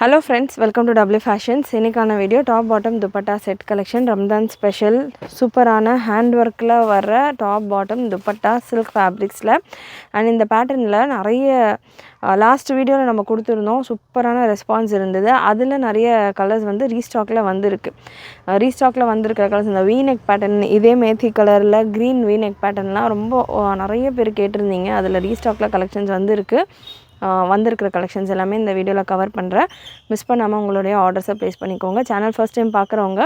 Hello friends, welcome to W Fashions. இன்னைக்கான video top bottom dupatta set collection Ramzan special சூப்பரான hand ஒர்க்கில் வர்ற top bottom dupatta silk ஃபேப்ரிக்ஸில் and இந்த பேட்டர்னில் நிறைய லாஸ்ட் வீடியோவில் நம்ம கொடுத்துருந்தோம். சூப்பரான ரெஸ்பான்ஸ் இருந்தது. அதில் நிறைய கலர்ஸ் வந்து ரீஸ்டாக்கில் வந்திருக்கு. ரீஸ்டாக்கில் வந்திருக்கிற கலர்ஸ் இந்த வீநெக் பேட்டர்ன், இதே மேத்தி கலரில் க்ரீன் வீநெக் பேட்டர்ன்லாம் ரொம்ப நிறைய பேர் கேட்டிருந்தீங்க. அதில் ரீஸ்டாக்கில் கலெக்ஷன்ஸ் வந்திருக்கிற கலெக்ஷன்ஸ் எல்லாமே இந்த வீடியோவில் கவர் பண்ணுறேன். மிஸ் பண்ணாமல் உங்களுடைய ஆர்டர்ஸை ப்ளேஸ் பண்ணிக்கோங்க. சேனல் ஃபர்ஸ்ட் டைம் பார்க்குறவங்க,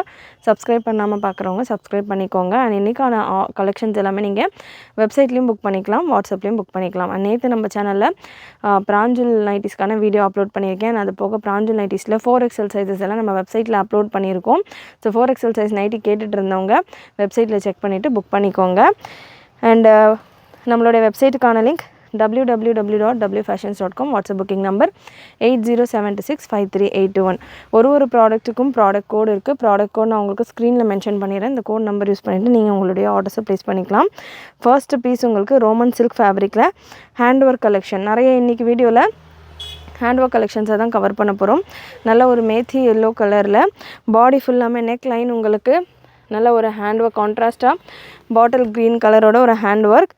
சப்ஸ்கிரைப் பண்ணாமல் பார்க்குறவங்க சப்ஸ்கிரைப் பண்ணிக்கோங்க. அண்ட் இன்றைக்கான கலெக்ஷன்ஸ் எல்லாமே நீங்கள் வெப்சைட்லேயும் புக் பண்ணிக்கலாம், வாட்ஸ்அப்லேயும் புக் பண்ணிக்கலாம். அண்ட் நேற்று நம்ம சேனலில் பிராஞ்சுல் நைட்டிஸ்க்கான வீடியோ அப்லோட் பண்ணியிருக்கேன். அது போக பிராஞ்சுல் நைட்டிஸில் 4XL சைஸஸ் எல்லாம் நம்ம வெப்சைட்டில் அப்லோட் பண்ணியிருக்கோம். ஸோ 4XL சைஸ் நைட்டி கேட்டுட்டு இருந்தவங்க வெப்சைட்டில் செக் பண்ணிவிட்டு புக் பண்ணிக்கோங்க. அண்ட் நம்மளுடைய வெப்சைட்டுக்கான link www.wfashions.com. WhatsApp booking number 80765381. ஒரு ப்ராடக்ட்டுக்கும் ப்ராடக்ட் கோடு இருக்குது. ப்ராடக்ட் கோட் நான் உங்களுக்கு ஸ்க்ரீனில் மென்ஷன் பண்ணிடுறேன். இந்த கோட் நம்பர் யூஸ் பண்ணிவிட்டு நீங்கள் உங்களுடைய ஆர்டர்ஸை ப்ளேஸ் பண்ணிக்கலாம். ஃபர்ஸ்ட் பீஸ் உங்களுக்கு ரோமன் சில்க் ஃபேப்ரிக்கில் ஹேண்ட் ஒர்க் கலெக்ஷன். நிறைய இன்றைக்கி வீடியோவில் ஹேண்ட் ஒர்க் கலெக்ஷன்ஸை தான் கவர் பண்ண போகிறோம். நல்ல ஒரு மேத்தி எல்லோ கலரில் பாடி ஃபுல்லாமே நெக் லைன் உங்களுக்கு நல்ல ஒரு ஹேண்ட் ஒர்க் கான்ட்ராஸ்ட்டாக பாட்டில் க்ரீன் கலரோட ஒரு ஹேண்ட் ஒர்க்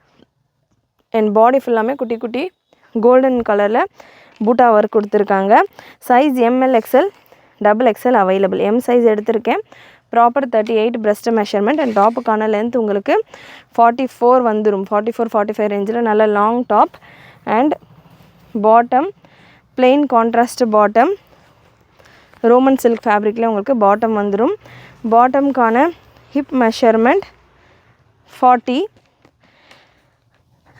அண்ட் பாடி ஃபுல்லாமே குட்டி குட்டி கோல்டன் கலரில் பூட்டா ஒர்க் கொடுத்துருக்காங்க. Size ML XL XXL available. M size எடுத்திருக்கேன். ப்ராப்பர் 38 பிரஸ்ட் மெஷர்மெண்ட் அண்ட் டாப்புக்கான லென்த் உங்களுக்கு 44 வந்துடும். 44-45 ரேஞ்சில் நல்ல long top and bottom plain contrast bottom Roman silk ஃபேப்ரிக்கில் உங்களுக்கு பாட்டம் வந்துடும். பாட்டம்கான ஹிப் மெஷர்மெண்ட் 40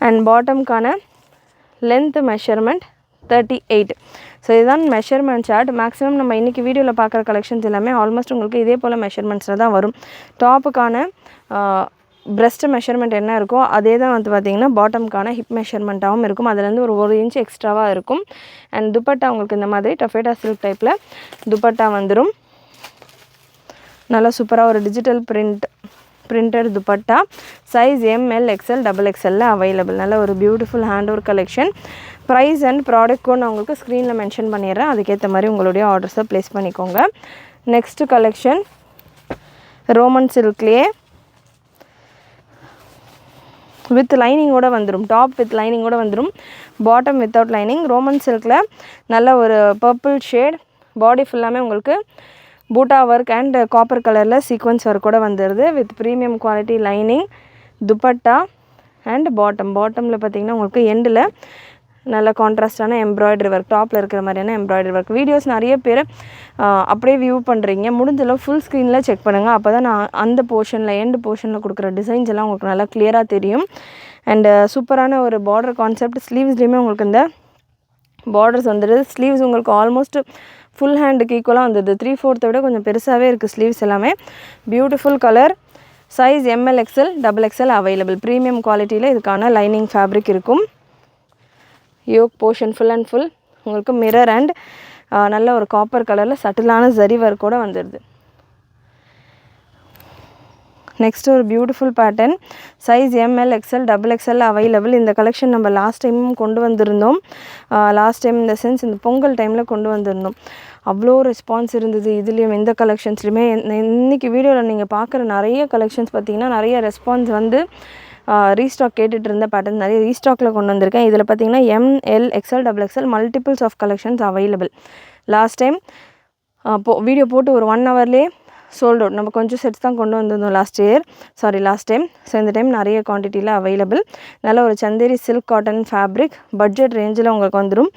அண்ட் பாட்டம்கான லென்த் மெஷர்மெண்ட் 38. ஸோ இதுதான் மெஷர்மெண்ட் சார்ட். மேக்ஸிமம் நம்ம இன்றைக்கி வீடியோவில் பார்க்குற கலெக்ஷன்ஸ் எல்லாமே ஆல்மோஸ்ட் உங்களுக்கு இதே போல் மெஷர்மெண்ட்ஸில் தான் வரும். டாப்புக்கான பிரஸ்ட் மெஷர்மெண்ட் என்ன இருக்கோ அதே தான் வந்து பார்த்திங்கன்னா பாட்டம்கான ஹிப் மெஷர்மெண்ட்டாகவும் இருக்கும். அதுலேருந்து ஒரு இன்ச் எக்ஸ்ட்ராவாக இருக்கும். அண்ட் துப்பட்டா உங்களுக்கு இந்த மாதிரி டஃபேட்டா சில்க் டைப்பில் துப்பட்டா வந்துடும். நல்லா சூப்பராக ஒரு digital printed dupatta. Size ML XL XXL available. நல்ல ஒரு beautiful hand work collection. Price and product code நான் உங்களுக்கு ஸ்க்ரீனில் மென்ஷன் பண்ணிடுறேன். அதுக்கேற்ற மாதிரி உங்களுடைய ஆர்டர்ஸை ப்ளேஸ் பண்ணிக்கோங்க. நெக்ஸ்ட்டு கலெக்ஷன் ரோமன் சில்க்லேயே வித் லைனிங்கோடு வந்துடும். டாப் வித் லைனிங்கோடு வந்துடும். Bottom without lining. ரோமன் சில்கில் நல்ல ஒரு பர்பிள் ஷேட். பாடி ஃபுல்லாமே உங்களுக்கு பூட்டா ஒர்க் அண்ட் காப்பர் கலரில் சீக்வன்ஸ் ஒர்க்கோடு வந்துடுது. With premium quality lining dupatta and பாட்டமில் பார்த்திங்கன்னா உங்களுக்கு எண்டில் நல்ல கான்ட்ராஸ்டான எம்ப்ராய்டரி ஒர்க், டாப்பில் இருக்கிற மாதிரியான எம்ப்ராய்டரி ஒர்க். வீடியோஸ் நிறைய பேர் அப்படியே வியூ பண்ணுறீங்க. முடிஞ்சளவு ஃபுல் ஸ்க்ரீனில் செக் பண்ணுங்கள். அப்போ தான் நான் அந்த போர்ஷனில் எண்டு போர்ஷனில் கொடுக்குற டிசைன்ஸ் எல்லாம் உங்களுக்கு நல்லா கிளியராக தெரியும். அண்டு சூப்பரான ஒரு பார்டர் கான்செப்ட். ஸ்லீவ்ஸ்லேயுமே உங்களுக்கு இந்த பார்டர்ஸ் வந்துடுது. ஸ்லீவ்ஸ் உங்களுக்கு ஆல்மோஸ்ட் ஃபுல் ஹேண்டுக்கு ஈக்குவலாக வந்துடுது. 3/4 விட கொஞ்சம் பெருசாகவே இருக்குது ஸ்லீவ்ஸ் எல்லாமே. Beautiful colour. Size ML XL XXL available. Premium குவாலிட்டியில் இதுக்கான லைனிங் ஃபேப்ரிக் இருக்கும். Yoke portion full and full உங்களுக்கு மிரர் அண்ட் நல்ல ஒரு காப்பர் கலரில் சட்டிலான ஜரி ஒர்க்கோடு வந்துடுது. நெக்ஸ்ட் ஒரு beautiful pattern. Size ML XL XXL available. இந்த கலெக்ஷன் நம்ம லாஸ்ட் டைமும் கொண்டு வந்திருந்தோம். லாஸ்ட் டைம் இந்த சென்ஸ் இந்த பொங்கல் டைமில் கொண்டு வந்திருந்தோம். அவ்வளோ ரெஸ்பான்ஸ் இருந்தது. இதுலேயும் இந்த கலெக்ஷன்ஸ்லையுமே இன்றைக்கி வீடியோவில் நீங்கள் பார்க்குற நிறைய கலெக்ஷன்ஸ் பார்த்திங்கன்னா நிறைய ரெஸ்பான்ஸ் வந்து ரீஸ்டாக் கேட்டுட்டு இருந்த பேட்டர்ன் நிறைய ரீஸ்டாக்கில் கொண்டு வந்திருக்கேன். இதில் பார்த்திங்கன்னா ML XL XXL multiples of collections available. Last time video போட்டு ஒரு 1 ஹவர்லேயே சோல்ட் அவுட். நம்ம கொஞ்சம் செட்ஸ் தான் கொண்டு வந்திருந்தோம் லாஸ்ட் டைம். ஸோ இந்த டைம் நிறைய குவான்டிட்டியில் அவைலபிள். நல்ல ஒரு Chanderi silk cotton fabric budget ரேஞ்சில் உங்களுக்கு வந்துடும்.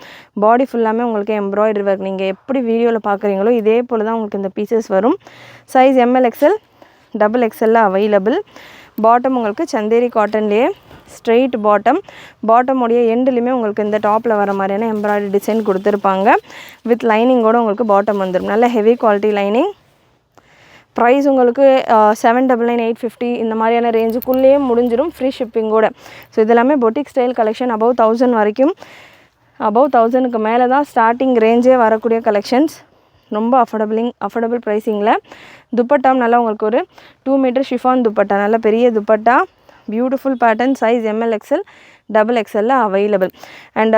பாடி ஃபுல்லாமே உங்களுக்கு எம்ப்ராய்டரி ஒர்க். நீங்கள் எப்படி வீடியோவில் பார்க்குறீங்களோ இதே போல் தான் உங்களுக்கு இந்த பீசஸ் வரும். Size ML XL XXL available. Bottom உங்களுக்கு சந்தேரி காட்டன்லேயே ஸ்ட்ரெயிட் பாட்டமுடைய எண்டுலேயுமே உங்களுக்கு இந்த டாப்பில் வர மாதிரியான எம்ப்ராய்டரி டிசைன் கொடுத்துருப்பாங்க. வித் லைனிங்கோடு உங்களுக்கு பாட்டம் வந்துடும். நல்ல ஹெவி குவாலிட்டி லைனிங். ப்ரைஸ் உங்களுக்கு 799 850 இந்த மாதிரியான ரேஞ்சுக்குள்ளேயே முடிஞ்சிடும் ஃப்ரீ ஷிப்பிங்கோட. ஸோ இதெல்லாமே பொட்டிக் ஸ்டைல் கலெக்ஷன். above 1000 வரைக்கும், above 1000க்கு மேலே தான் ஸ்டார்டிங் ரேஞ்சே வரக்கூடிய கலெக்ஷன்ஸ். ரொம்ப அஃபோர்டபுள் ப்ரைஸிங்கில். துப்பட்டா நல்லா உங்களுக்கு ஒரு 2 மீட்டர் ஷிஃபான் துப்பட்டா, நல்ல பெரிய dupatta. Beautiful pattern. Size ML XL XXL available. And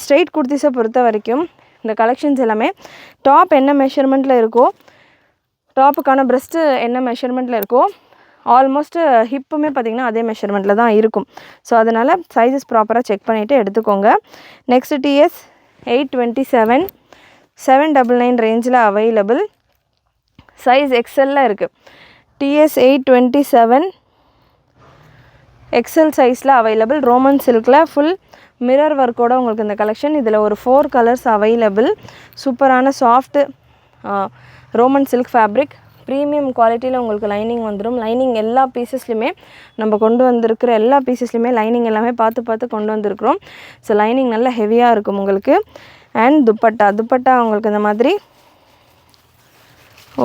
straight குர்த்திஸை பொறுத்த வரைக்கும் இந்த கலெக்ஷன்ஸ் எல்லாமே டாப் என்ன மெஷர்மெண்ட்டில் இருக்கோ, டாப்புக்கான ப்ரெஸ்ட்டு என்ன மெஷர்மெண்ட்டில் இருக்கோ ஆல்மோஸ்ட்டு ஹிப்புமே பார்த்திங்கன்னா அதே மெஷர்மெண்ட்டில் தான் இருக்கும். ஸோ அதனால் சைஸஸ் ப்ராப்பராக செக் பண்ணிவிட்டு எடுத்துக்கோங்க. நெக்ஸ்ட்டு டிஎஸ் 827 799 ரேஞ்சில் அவைலபிள். சைஸ் எக்ஸலில் இருக்குது. டிஎஸ் 827 எக்ஸல் சைஸில் அவைலபிள். ரோமன் சில்கில் ஃபுல் மிரர் ஒர்க்கோட உங்களுக்கு இந்த கலெக்ஷன். இதில் ஒரு 4 கலர்ஸ் அவைலபிள். சூப்பரான soft Roman silk fabric. Premium குவாலிட்டியில் உங்களுக்கு லைனிங் வந்துடும். லைனிங் எல்லா பீசஸ்லையுமே நம்ம கொண்டு வந்திருக்கிற எல்லா பீசஸ்லையுமே லைனிங் எல்லாமே பார்த்து கொண்டு வந்திருக்கிறோம். ஸோ லைனிங் நல்லா ஹெவியாக இருக்கும் உங்களுக்கு. அண்ட் துப்பட்டா உங்களுக்கு இந்த மாதிரி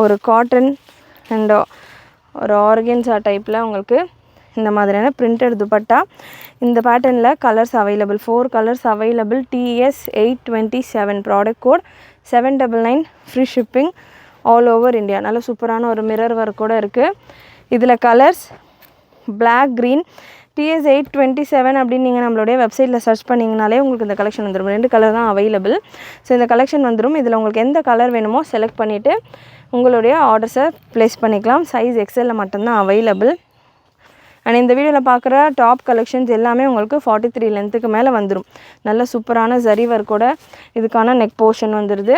ஒரு காட்டன் அண்ட் ஒரு ஆர்கன்ஸா டைப்பில் உங்களுக்கு இந்த மாதிரியான பிரிண்டட் துப்பட்டா. இந்த பேட்டர்னில் colours available. 4 colours available. TS 827 product code 799 free shipping all over India. நல்ல சூப்பரான ஒரு மிரர் ஒர்க் கூட இருக்குது. இதில் கலர்ஸ் பிளாக் க்ரீன். டிஎஸ் 827 அப்படின்னு நீங்கள் நம்மளுடைய வெப்சைட்டில் சர்ச் பண்ணிங்கனாலே உங்களுக்கு இந்த கலெக்ஷன் வந்துடும். 2 கலர் தான் அவைலபிள். ஸோ இந்த கலெக்ஷன் வந்துடும். இதில் உங்களுக்கு எந்த கலர் வேணுமோ செலக்ட் பண்ணிவிட்டு உங்களுடைய ஆர்டர்ஸை ப்ளேஸ் பண்ணிக்கலாம். சைஸ் எக்ஸலில் மட்டும்தான் அவைலபிள். அண்ட் இந்த வீடியோவில் பார்க்குற டாப் கலெக்ஷன்ஸ் எல்லாமே உங்களுக்கு 43 லென்த்துக்கு மேலே வந்துடும். நல்ல சூப்பரான ஜரி ஒர்க்கோட இதுக்கான நெக் போர்ஷன் வந்துடுது.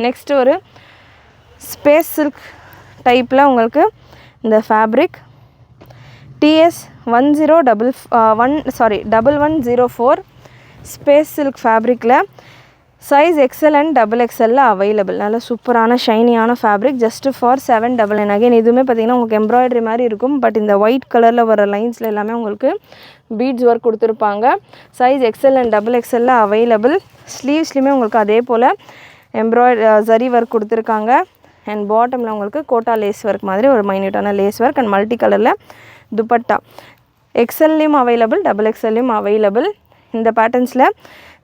நெக்ஸ்ட்டு ஒரு ஸ்பேஸ் சில்க் டைப்பில் உங்களுக்கு இந்த ஃபேப்ரிக். டிஎஸ் 1104 ஸ்பேஸ் சில்க் ஃபேப்ரிக்கில் size XL and XXL available. நல்ல சூப்பரான ஷைனியான ஃபேப்ரிக். Just for 799. அகைன் இதுவுமே பார்த்திங்கன்னா உங்களுக்கு எம்ப்ராய்டரி மாதிரி இருக்கும். பட் இந்த ஒயிட் கலரில் வர லைன்ஸில் எல்லாமே உங்களுக்கு பீட்ஸ் ஒர்க் கொடுத்துருப்பாங்க. Size XL and XXL available. ஸ்லீவ்ஸ்லையுமே உங்களுக்கு அதே போல் ஜரி ஒர்க் கொடுத்துருக்காங்க. அண்ட் பாட்டமில் உங்களுக்கு கோட்டா லேஸ் ஒர்க் மாதிரி ஒரு மைன்யூட்டான லேஸ் ஒர்க் அண்ட் மல்டி கலரில் துப்பட்டா. எக்ஸல்லையும் அவைலபிள், XXLலையும் அவைலபிள். இந்த பேட்டர்ன்ஸில்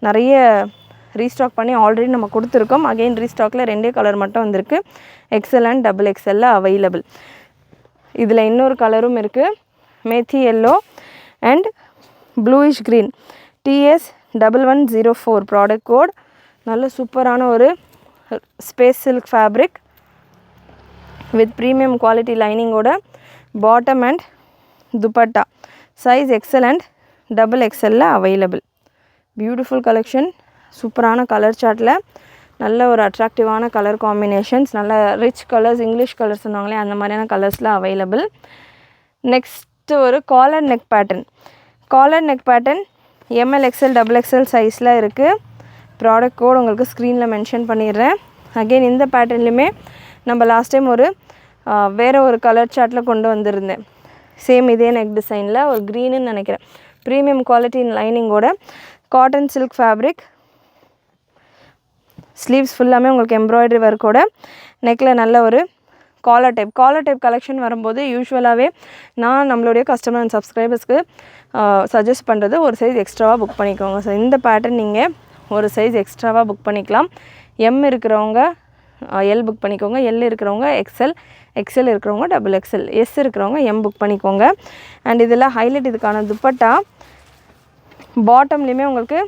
நிறைய ரீஸ்டாக் பண்ணி ஆல்ரெடி நம்ம கொடுத்துருக்கோம். அகெயின் ரீஸ்டாக்கில் 2 கலர் மட்டும் வந்திருக்கு. XL and XXL available. இதில் இன்னொரு கலரும் இருக்குது. Methi yellow and bluish green. TS 1104 product code. நல்ல சூப்பரான ஒரு space silk fabric with premium quality லைனிங்கோட bottom and dupatta. Size XL and XXL available. Beautiful collection. சூப்பரான கலர் சார்ட்டில் நல்ல ஒரு அட்ராக்டிவான கலர் காம்பினேஷன்ஸ், நல்ல ரிச் கலர்ஸ், இங்கிலீஷ் கலர்ஸ் சொன்னாங்களே அந்த மாதிரியான கலர்ஸில் அவைலபிள். நெக்ஸ்ட்டு ஒரு collar neck pattern. Collar neck pattern ML XL XXL சைஸில் இருக்குது. ப்ராடக்ட் கோட் உங்களுக்கு ஸ்க்ரீனில் மென்ஷன் பண்ணிடுறேன். அகெயின் இந்த பேட்டர்ன்லையுமே நம்ம லாஸ்ட் டைம் ஒரு வேறு ஒரு கலர் சார்ட்டில் கொண்டு வந்திருந்தேன். சேம் இதே நெக் டிசைனில் ஒரு க்ரீனுன்னு நினைக்கிறேன். ப்ரீமியம் குவாலிட்டி லைனிங்கோட காட்டன் சில்க் ஃபேப்ரிக். ஸ்லீவ்ஸ் ஃபுல்லாமே உங்களுக்கு எம்ப்ராய்டரி ஒர்க்கோட நெக்கில் நல்ல ஒரு காலர் டைப் கலெக்ஷன் வரும்போது யூஸ்வலாகவே நான் நம்மளுடைய கஸ்டமர் அண்ட் சப்ஸ்கிரைபர்ஸ்க்கு சஜஸ்ட் பண்ணுறது ஒரு சைஸ் எக்ஸ்ட்ராவாக புக் பண்ணிக்கோங்க. ஸோ இந்த பேட்டர்ன் நீங்கள் ஒரு சைஸ் எக்ஸ்ட்ராவாக புக் பண்ணிக்கலாம். எம் இருக்கிறவங்க எல் புக் பண்ணிக்கோங்க. எல் இருக்கிறவங்க எக்ஸல் இருக்கிறவங்க XXL, எஸ் இருக்கிறவங்க எம் புக் பண்ணிக்கோங்க. அண்ட் இதில் ஹைலைட் இதுக்கான துப்பட்டா. பாட்டம்லேயுமே உங்களுக்கு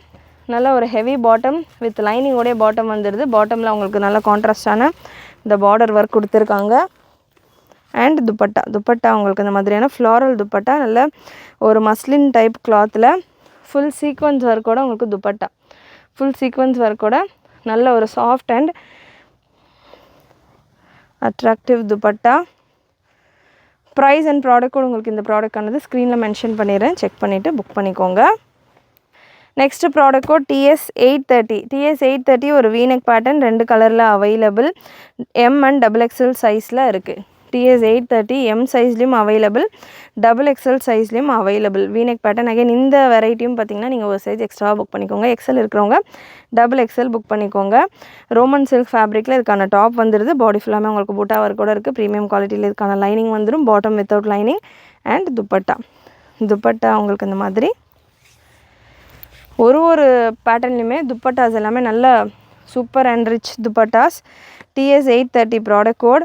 நல்ல ஒரு ஹெவி பாட்டம் வித் லைனிங்கோடைய பாட்டம் வந்துடுது. பாட்டமில் உங்களுக்கு நல்ல கான்ட்ராஸ்டான இந்த பார்டர் ஒர்க் கொடுத்துருக்காங்க. அண்ட் துப்பட்டா உங்களுக்கு இந்த மாதிரியான ஃப்ளாரல் துப்பட்டா. நல்ல ஒரு மஸ்லின் டைப் கிளாத்தில் ஃபுல் சீக்வன்ஸ் ஒர்க்கோட உங்களுக்கு துப்பட்டா. ஃபுல் சீக்வன்ஸ் ஒர்க்கோட நல்ல ஒரு soft and attractive dupatta. Price and product கூட உங்களுக்கு இந்த ப்ராடக்டானது ஸ்க்ரீனில் மென்ஷன் பண்ணிடுறேன். செக் பண்ணிவிட்டு புக் பண்ணிக்கோங்க. நெக்ஸ்ட் ப்ராடக்ட் கோட் டிஎஸ் 830 ஒரு வீனெக் பேட்டர்ன் 2 கலரில் அவைலபிள். எம் அண்ட் XXL சைஸில் இருக்குது. டிஎஸ் 830 எம் சைஸ்லேயும் அவைலபிள், XXL சைஸ்லேயும் அவைலபிள். V neck pattern. அகைன் இந்த வெரைட்டியும் பார்த்திங்கன்னா நீங்கள் ஒரு சைஸ் எக்ஸ்ட்ரா புக் பண்ணிக்கோங்க. எக்ஸல் இருக்கிறவங்க XXL புக் பண்ணிக்கோங்க. ரோமன் சில்க் ஃபேப்ரிக்கில் இதுக்கான டாப் வந்துடுது. பாடி ஃபுல்லாமே உங்களுக்கு பூட்டா ஒர்க் கூட இருக்குது. ப்ரீமியம் குவாலிட்டியில் இதுக்கான லைனிங் வந்துடும். Bottom without lining and dupatta உங்களுக்கு இந்த மாதிரி ஒரு பேட்டர்ன்லையுமே துப்பட்டாஸ் எல்லாமே நல்ல சூப்பர் அண்ட் ரிச் துப்பட்டாஸ். TS 830 product code.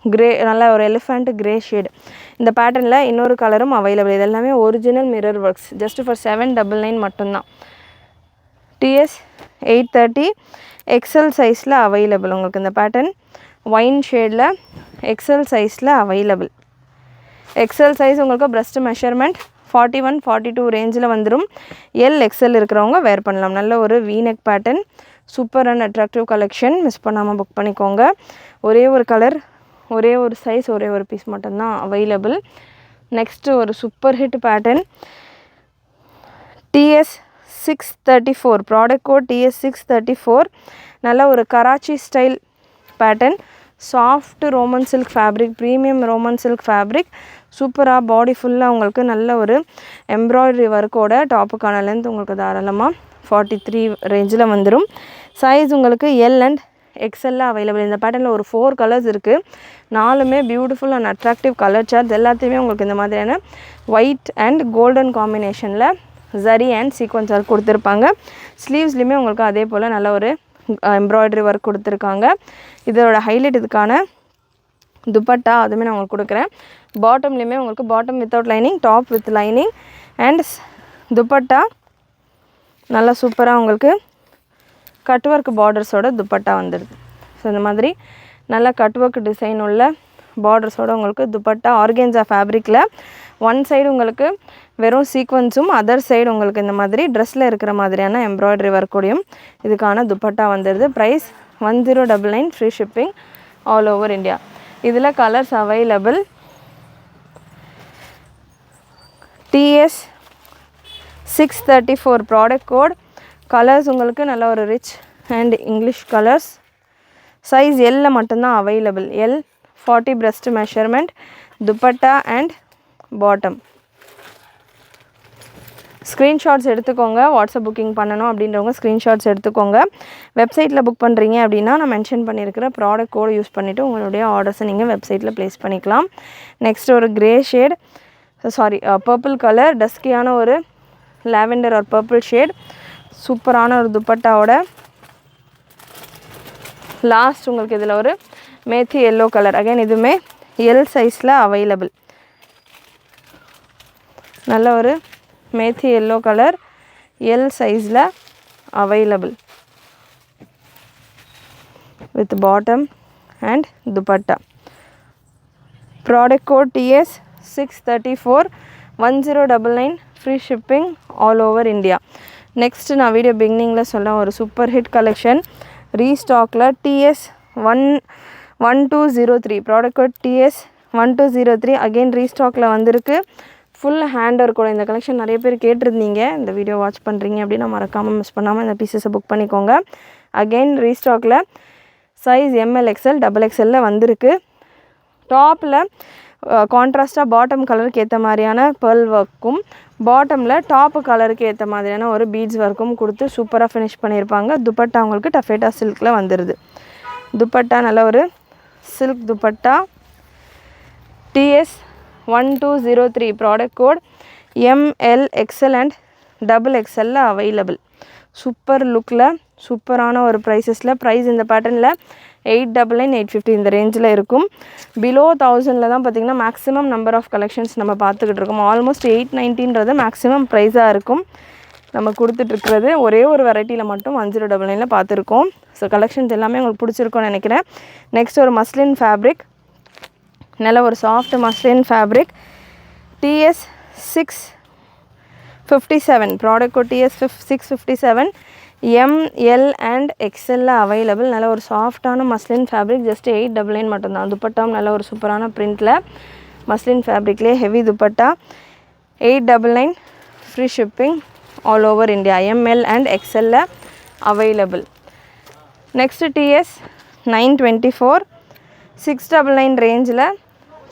கிரே, நல்ல ஒரு எலிஃபண்ட் கிரே ஷேடு. இந்த பேட்டர்னில் இன்னொரு கலரும் அவைலபிள். இது எல்லாமே original mirror works. Just for 799 மட்டும்தான். TS 830 எக்ஸல் சைஸில் அவைலபிள். உங்களுக்கு இந்த பேட்டர்ன் ஒயின் ஷேடில் எக்ஸல் சைஸில் அவைலபிள். எக்ஸல் சைஸ் உங்களுக்கு பிரஸ்ட் மெஷர்மெண்ட் 41 42 ரேஞ்சில் வந்துடும். XL இருக்கிறவங்க வேர் பண்ணலாம். நல்ல ஒரு V-neck pattern, super and attractive collection. Miss பண்ணாமல் புக் பண்ணிக்கோங்க. ஒரே ஒரு கலர், ஒரே ஒரு சைஸ், ஒரே ஒரு பீஸ் மட்டும்தான் அவைலபிள். நெக்ஸ்ட்டு ஒரு super hit pattern TS 634 product code TS 634. நல்ல ஒரு Karachi style pattern, soft Roman silk fabric, premium Roman silk fabric. சூப்பராக பாடி ஃபுல்லாக உங்களுக்கு நல்ல ஒரு எம்ப்ராய்டரி ஒர்க்கோட டாப்புக்கான லென்த் உங்களுக்கு தாராளமாக 43 ரேஞ்சில் வந்துடும். சைஸ் உங்களுக்கு L அண்ட் XL அவைலபிள். இந்த பேட்டர்னில் ஒரு 4 கலர்ஸ் இருக்குது. 4மே beautiful and attractive colour charts. எல்லாத்தையுமே உங்களுக்கு இந்த மாதிரியான ஒயிட் அண்ட் கோல்டன் காம்பினேஷனில் ஜரி அண்ட் சீக்வன்ஸ் ஒர்க் கொடுத்துருப்பாங்க. ஸ்லீவ்ஸ்லேயுமே உங்களுக்கு அதே போல் நல்ல ஒரு எம்ப்ராய்டரி ஒர்க் கொடுத்துருக்காங்க. இதோட ஹைலைட் இதுக்கான துப்பட்டா, அதுவுமே நான் உங்களுக்கு கொடுக்குறேன். பாட்டம்லேயுமே உங்களுக்கு bottom without lining, top with lining and dupatta நல்லா சூப்பராக உங்களுக்கு கட் ஒர்க் பார்டர்ஸோட துப்பட்டா வந்துடுது. ஸோ இந்த மாதிரி நல்லா கட் ஒர்க் டிசைன் உள்ள பார்டர்ஸோடு உங்களுக்கு துப்பட்டா ஆர்கேன்ஸா ஃபேப்ரிக்கில் ஒன் சைடு உங்களுக்கு வெறும் சீக்வன்ஸும், அதர் சைடு உங்களுக்கு இந்த மாதிரி ட்ரெஸ்ஸில் இருக்கிற மாதிரியான எம்ப்ராய்டரி ஒர்க்கோடையும் இதுக்கான துப்பட்டா வந்துடுது. Price 1099, free shipping all over India. இதில் colours available. TS 634 product code. Colours உங்களுக்கு நல்ல ஒரு rich and English colours. Size L மட்டும்தான் available. L 40 breast measurement, dupatta and bottom. Screenshots எடுத்துக்கோங்க. வாட்ஸ்அப் புக்கிங் பண்ணணும் அப்படின்றவங்க ஸ்க்ரீன்ஷாட்ஸ் எடுத்துக்கோங்க. வெப்சைட்டில் புக் பண்ணுறீங்க அப்படின்னா நான் மென்ஷன் பண்ணியிருக்கிற ப்ராடக்ட் கோடு யூஸ் பண்ணிவிட்டு உங்களுடைய ஆர்டர்ஸை நீங்கள் வெப்சைட்டில் ப்ளேஸ் பண்ணிக்கலாம். நெக்ஸ்ட் ஒரு கிரே ஷேட், பர்பிள் கலர், டஸ்கியான ஒரு லாவெண்டர் ஒரு பர்பிள் ஷேட், சூப்பரான ஒரு துப்பட்டாவோட லாஸ்ட் உங்களுக்கு இதில் ஒரு மேத்தி எல்லோ கலர். அகைன் இதுவுமே L சைஸில் அவைலபிள். நல்ல ஒரு மேத்தி எல்லோ கலர் L சைஸில் available with bottom and dupatta. Product code TS 634, 1099, free shipping all over India. Next நான் வீடியோ பிகினிங்கில் சொல்ல ஒரு சூப்பர் ஹிட் கலெக்ஷன் ரீஸ்டாக்கில் TS 1203 product code TS 1203 again ரீஸ்டாக்கில் வந்திருக்கு. ஃபுல் ஹேண்டர் கூட இந்த கலெக்ஷன் நிறைய பேர் கேட்டிருந்தீங்க. இந்த வீடியோ வாட்ச் பண்ணுறீங்க அப்படின்னா மறக்காமல் மிஸ் பண்ணாமல் இந்த பீசஸை புக் பண்ணிக்கோங்க. அகெயின் ரீஸ்டாக்கில் சைஸ் ML XL XXL வந்திருக்கு. டாப்பில் கான்ட்ராஸ்ட்டாக பாட்டம் கலருக்கு ஏற்ற மாதிரியான பெர்ல் ஒர்க்கும், பாட்டமில் டாப்பு கலருக்கு ஏற்ற மாதிரியான ஒரு பீட்ஸ் ஒர்க்கும் கொடுத்து சூப்பராக ஃபினிஷ் பண்ணியிருப்பாங்க. துப்பட்டா உங்களுக்கு டஃபேட்டா சில்கில் வந்துடுது. துப்பட்டா நல்ல ஒரு silk dupatta. TS 1203 product code ML XL and XXL available. Super லுக்கில் சூப்பரான ஒரு ப்ரைஸஸில். ப்ரைஸ் இந்த பேட்டர்னில் 899, 850 இந்த ரேஞ்சில் இருக்கும். பிலோ 1000 தான் பார்த்திங்கன்னா மேக்ஸிமம் நம்பர் ஆஃப் கலெக்ஷன்ஸ் நம்ம பார்த்துக்கிட்டு இருக்கோம். ஆல்மோஸ்ட் 890 மேக்ஸிமம் ப்ரைஸாக இருக்கும். நம்ம கொடுத்துட்ருக்கிறது ஒரே ஒரு வெரைட்டியில் மட்டும் 1099 பார்த்துருக்கோம். ஸோ கலெக்ஷன்ஸ் எல்லாமே உங்களுக்கு பிடிச்சிருக்கோன்னு நினைக்கிறேன். நெக்ஸ்ட் ஒரு மஸ்லின் ஃபேப்ரிக், நல்ல ஒரு soft muslin fabric. TS 657 product code TS 657, ML and XL available. நல்ல ஒரு சாஃப்டான மஸ்லின் ஃபேப்ரிக். ஜஸ்ட் 899 மட்டும்தான். துப்பட்டாவும் நல்ல ஒரு சூப்பரான பிரிண்டில் மஸ்லின் ஃபேப்ரிக்லேயே heavy dupatta. 899, free shipping all over India. ML and XL available. Next TS 924, 699 ரேஞ்சில்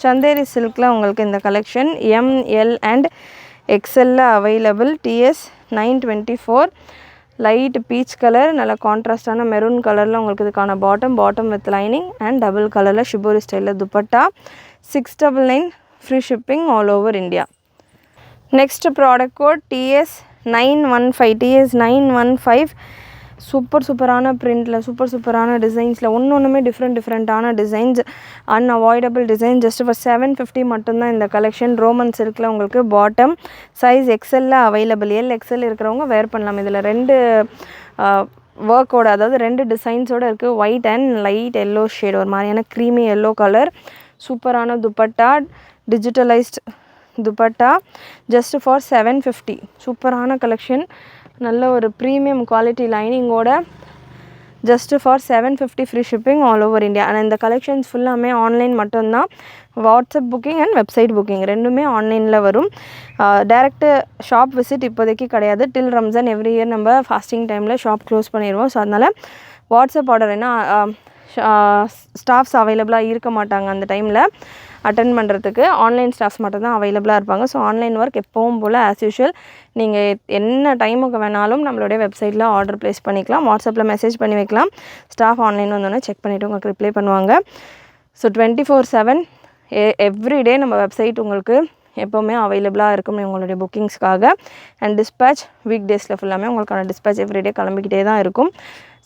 சந்தேரி சில்கில் உங்களுக்கு இந்த collection ML and XL available. TS 924, light peach colour, நல்ல கான்ட்ராஸ்டான மெரூன் கலரில் உங்களுக்கு இதுக்கான bottom with lining and double கலரில் ஷிபோரி ஸ்டைலில் dupatta. 699, free shipping all over India. Next product code TS 915, TS 915 சூப்பரான பிரிண்டில் சூப்பரான டிசைன்ஸில் ஒன்றுமே டிஃப்ரெண்ட்டான designs, unavoidable design. Just for 750 மட்டும்தான் இந்த கலெக்ஷன். ரோமன் சில்கில் உங்களுக்கு பாட்டம் சைஸ் எக்ஸலில் அவைலபிள். எக்ஸல் இருக்கிறவங்க வேர் பண்ணலாம். இதில் 2 ஒர்க்கோட, அதாவது 2 டிசைன்ஸோடு இருக்குது. White and light yellow shade, ஒரு மாதிரியான க்ரீமி எல்லோ கலர். சூப்பரான dupatta, digitalised dupatta, just for 750. சூப்பரான கலெக்ஷன், நல்ல ஒரு ப்ரீமியம் குவாலிட்டி லைனிங்கோட, just for 750 free shipping all over India. ஆனால் இந்த கலெக்ஷன்ஸ் ஃபுல்லாமே ஆன்லைன் மட்டும்தான். WhatsApp booking and website booking ரெண்டுமே ஆன்லைனில் வரும். டேரெக்டு ஷாப் விசிட் இப்போதைக்கு கிடையாது. டில் ரம்ஜான் எவ்ரி இயர் நம்ம ஃபாஸ்டிங் டைமில் ஷாப் க்ளோஸ் பண்ணிடுவோம். ஸோ அதனால் வாட்ஸ்அப் ஆர்டர், ஏன்னா ஸ்டாஃப்ஸ் அவைலபிளாக இருக்க மாட்டாங்க அந்த டைமில் அட்டன் பண்ணுறதுக்கு. ஆன்லைன் ஸ்டாஃப்ஸ் மட்டும் தான் அவைலபிளாக இருப்பாங்க. ஸோ ஆன்லைன் ஒர்க் எப்பவும் போல் ஆஸ் யூஷுவல் நீங்கள் என்ன டைமுக்கு வேணாலும் நம்மளுடைய வெப்சைட்டில் ஆர்டர் ப்ளேஸ் பண்ணிக்கலாம். வாட்ஸ்அப்பில் மெசேஜ் பண்ணி வைக்கலாம். ஸ்டாஃப் ஆன்லைன் வந்தோடனே செக் பண்ணிவிட்டு உங்களுக்கு ரிப்ளை பண்ணுவாங்க. ஸோ 24/7 எவ்ரிடே நம்ம வெப்சைட் உங்களுக்கு எப்போவுமே அவைலபிளாக இருக்கும் உங்களுடைய புக்கிங்ஸ்க்காக. அண்ட் டிஸ்பேச் வீக் டேஸில் ஃபுல்லாமே உங்களுக்கான டிஸ்பேச் எவ்ரிடே கிளம்பிக்கிட்டே தான் இருக்கும்.